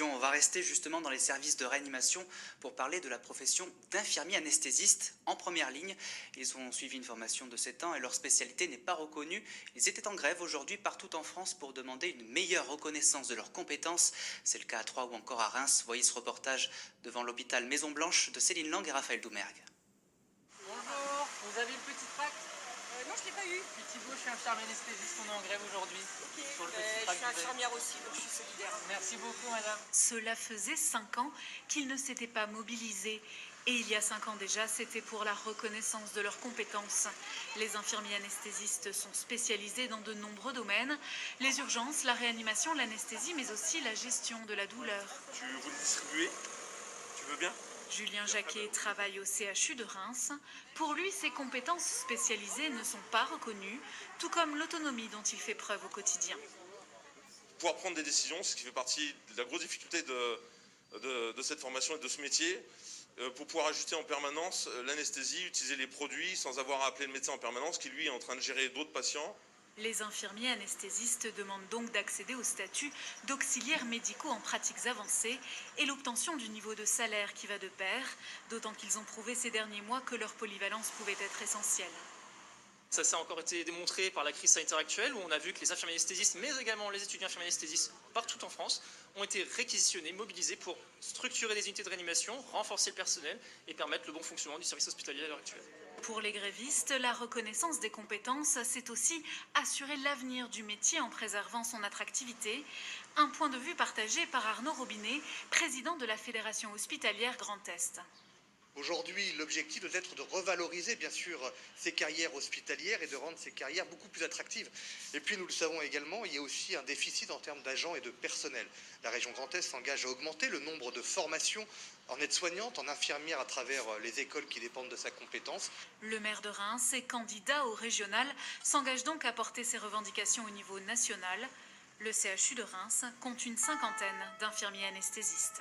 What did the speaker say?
On va rester justement dans les services de réanimation pour parler de la profession d'infirmier anesthésiste en première ligne. Ils ont suivi une formation de 7 ans et leur spécialité n'est pas reconnue. Ils étaient en grève aujourd'hui partout en France pour demander une meilleure reconnaissance de leurs compétences. C'est le cas à Troyes ou encore à Reims. Voyez ce reportage devant l'hôpital Maison Blanche de Céline Lang et Raphaël Doumergue. Bonjour, vous avez le petit tract? Non, je ne l'ai pas eu. Je suis Thibaut, je suis infirmier anesthésiste, on est en grève aujourd'hui. Ok, Sur le je petit suis tract que vous avez. infirmière aussi, donc je suis solidaire. Merci beaucoup madame. Cela faisait 5 ans qu'ils ne s'étaient pas mobilisés. Et il y a 5 ans déjà, c'était pour la reconnaissance de leurs compétences. Les infirmiers anesthésistes sont spécialisés dans de nombreux domaines. Les urgences, la réanimation, l'anesthésie, mais aussi la gestion de la douleur. Tu veux le distribuer? Tu veux bien? Julien Jacquet travaille au CHU de Reims. Pour lui, ses compétences spécialisées ne sont pas reconnues, tout comme l'autonomie dont il fait preuve au quotidien. Pouvoir prendre des décisions, ce qui fait partie de la grosse difficulté de cette formation et de ce métier, pour pouvoir ajuster en permanence l'anesthésie, utiliser les produits sans avoir à appeler le médecin en permanence qui lui est en train de gérer d'autres patients. Les infirmiers anesthésistes demandent donc d'accéder au statut d'auxiliaires médicaux en pratiques avancées et l'obtention du niveau de salaire qui va de pair, d'autant qu'ils ont prouvé ces derniers mois que leur polyvalence pouvait être essentielle. Ça a encore été démontré par la crise sanitaire actuelle où on a vu que les infirmiers anesthésistes, mais également les étudiants infirmiers anesthésistes partout en France, ont été réquisitionnés, mobilisés pour structurer des unités de réanimation, renforcer le personnel et permettre le bon fonctionnement du service hospitalier à l'heure actuelle. Pour les grévistes, la reconnaissance des compétences, c'est aussi assurer l'avenir du métier en préservant son attractivité. Un point de vue partagé par Arnaud Robinet, président de la Fédération hospitalière Grand Est. Aujourd'hui, l'objectif doit être de revaloriser, bien sûr, ces carrières hospitalières et de rendre ces carrières beaucoup plus attractives. Et puis, nous le savons également, il y a aussi un déficit en termes d'agents et de personnel. La région Grand Est s'engage à augmenter le nombre de formations en aide-soignante, en infirmière à travers les écoles qui dépendent de sa compétence. Le maire de Reims et candidat au régional s'engage donc à porter ses revendications au niveau national. Le CHU de Reims compte une 50aine d'infirmiers anesthésistes.